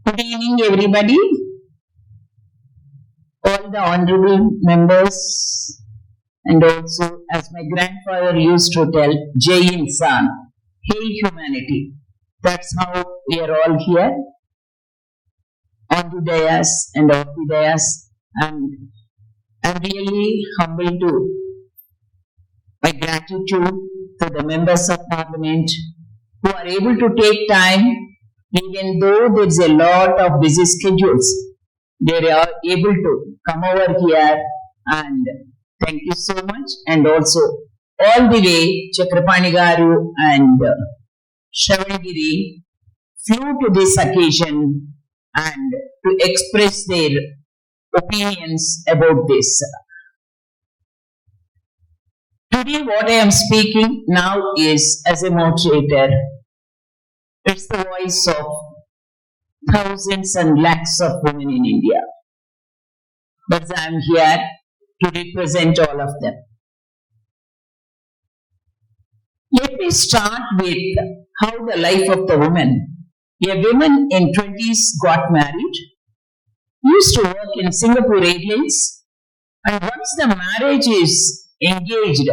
Good evening, everybody. All the honorable members, and also, as my grandfather used to tell, Jai Insan, Hail Humanity. That's how we are all here on the dais and off the dais. And I'm really humbled to my gratitude to the members of Parliament who are able to take time, even though there's a lot of busy schedules. They are able to come over here, and thank you so much. And also, all the way, Chakrapani Garu and Sharvan K Giri flew to this occasion and to express their opinions about this. Today, what I am speaking now is as a moderator. It's the voice of thousands and lakhs of women in India. But I am here to represent all of them. Let me start with how the life of the woman. A woman in 20s got married, used to work in Singapore Airlines, and once the marriage is engaged,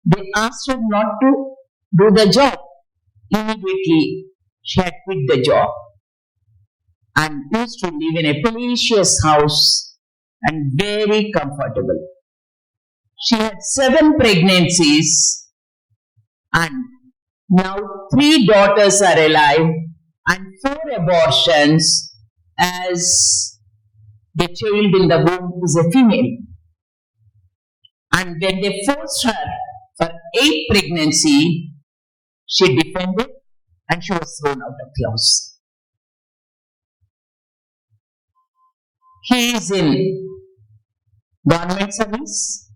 they asked her not to do the job. Immediately, she had quit the job and used to live in a spacious house and very comfortable. She had 7 pregnancies and now 3 daughters are alive and 4 abortions, as the child in the womb is a female. And when they forced her for 8th pregnancy, she defended and she was thrown out of the house. He is in government service,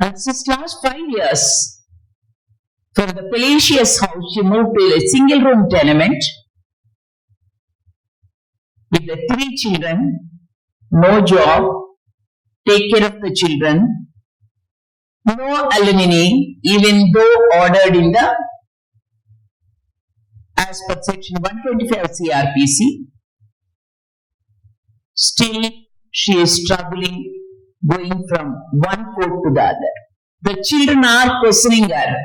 and since last 5 years, from the palatious house, she moved to a single room tenement with the 3 children, no job, take care of the children, no alimony, even though ordered in the as per section 125 CRPC. Still, she is struggling, going from one court to the other. The children are questioning her.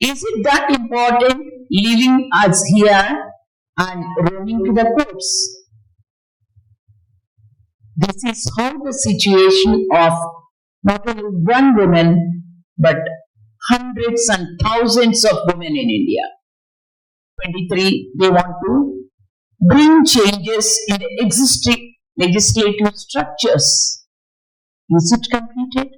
Is it that important leaving us here and roaming to the courts? This is how the situation of not only one woman, but hundreds and thousands of women in India. 23, they want to bring changes in the existing legislative structures. Is it completed?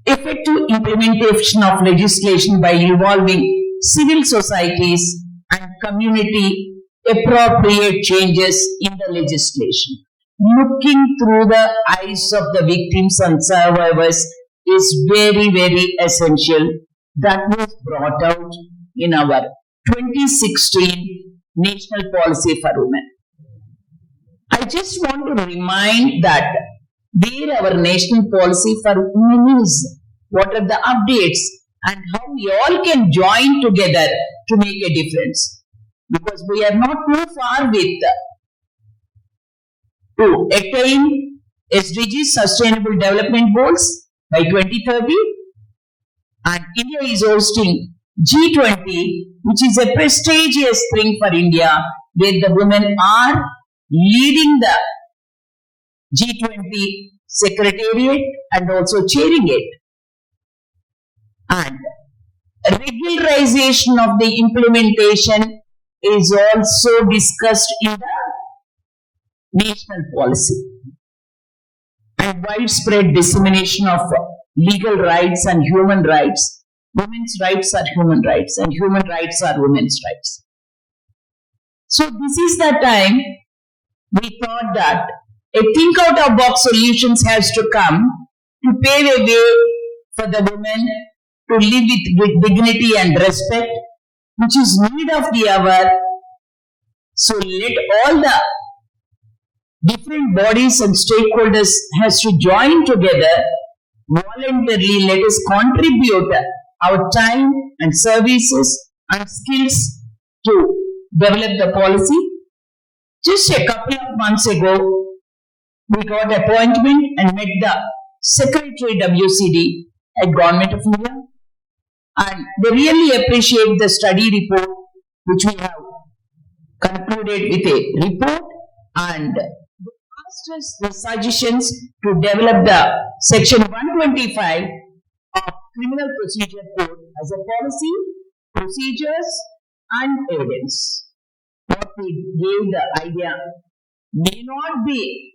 Effective implementation of legislation by involving civil societies and community appropriate changes in the legislation. Looking through the eyes of the victims and survivors is very, very essential. That was brought out in our 2016 National Policy for Women. I just want to remind that where our national policy for women is, what are the updates, and how we all can join together to make a difference. Because we are not too far with to attain SDG Sustainable Development Goals by 2030, and India is hosting G20, which is a prestigious thing for India, where the women are leading the G20 Secretariat and also chairing it. And regularization of the implementation is also discussed in the national policy. And widespread dissemination of legal rights and human rights. Women's rights are human rights, and human rights are women's rights. So this is the time we thought that a think out of box solutions has to come to pave a way for the women to live with dignity and respect, which is need of the hour. So let all the different bodies and stakeholders has to join together voluntarily. Let us contribute our time and services and skills to develop the policy. Just a couple of months ago, we got appointment and met the Secretary WCD at Government of India, and they really appreciate the study report which we have concluded with a report, and they asked us the suggestions to develop the section 125 of Criminal Procedure Code as a policy, procedures and evidence. What we gave the idea may not be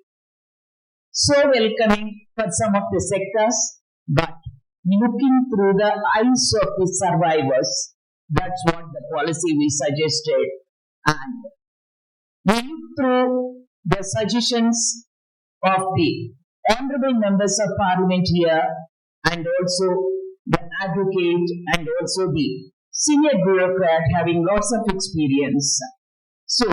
so welcoming for some of the sectors, but looking through the eyes of the survivors, that's what the policy we suggested. And we looked through the suggestions of the honorable members of parliament here, and also the advocate, and also the senior bureaucrat having lots of experience. So,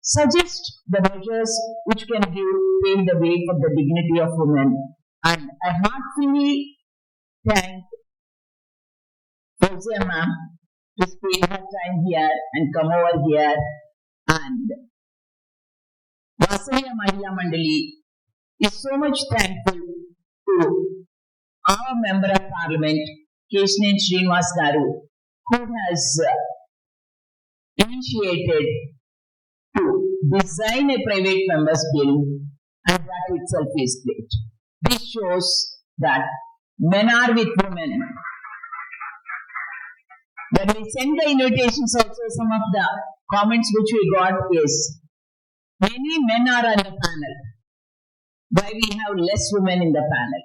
suggest the measures which can pave the way for the dignity of women. And I heartily thank Fauzia ma'am to spend her time here and come over here, and Vasavya Mahila Mandali is so much thankful to our Member of Parliament, Keerthi Srinivas Garu, who has initiated to design a private member's bill, and that itself is great. This shows that men are with women. When we send the invitations also, some of the comments which we got is, many men are on the panel. Why we have less women in the panel?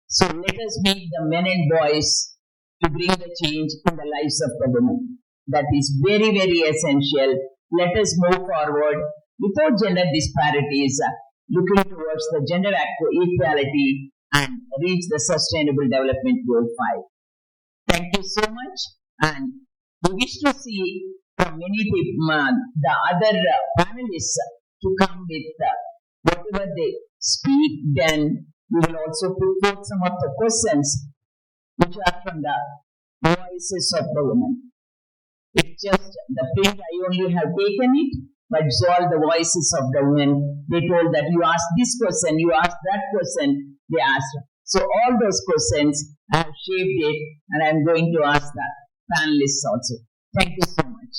So let us meet the men and boys to bring the change in the lives of the women. That is very, very essential. Let us move forward without gender disparities, looking towards the gender equality and reach the Sustainable Development Goal 5. Thank you so much, and we wish to see from many people, the other panelists to come with whatever they speak. Then we will also put forth some of the questions which are from the voices of the women. It's just the print, I only have taken it, but it's all the voices of the women. They told that you asked this question, you asked that question, they asked. So all those questions, I have shaped it, and I am going to ask the panelists also. Thank you so much.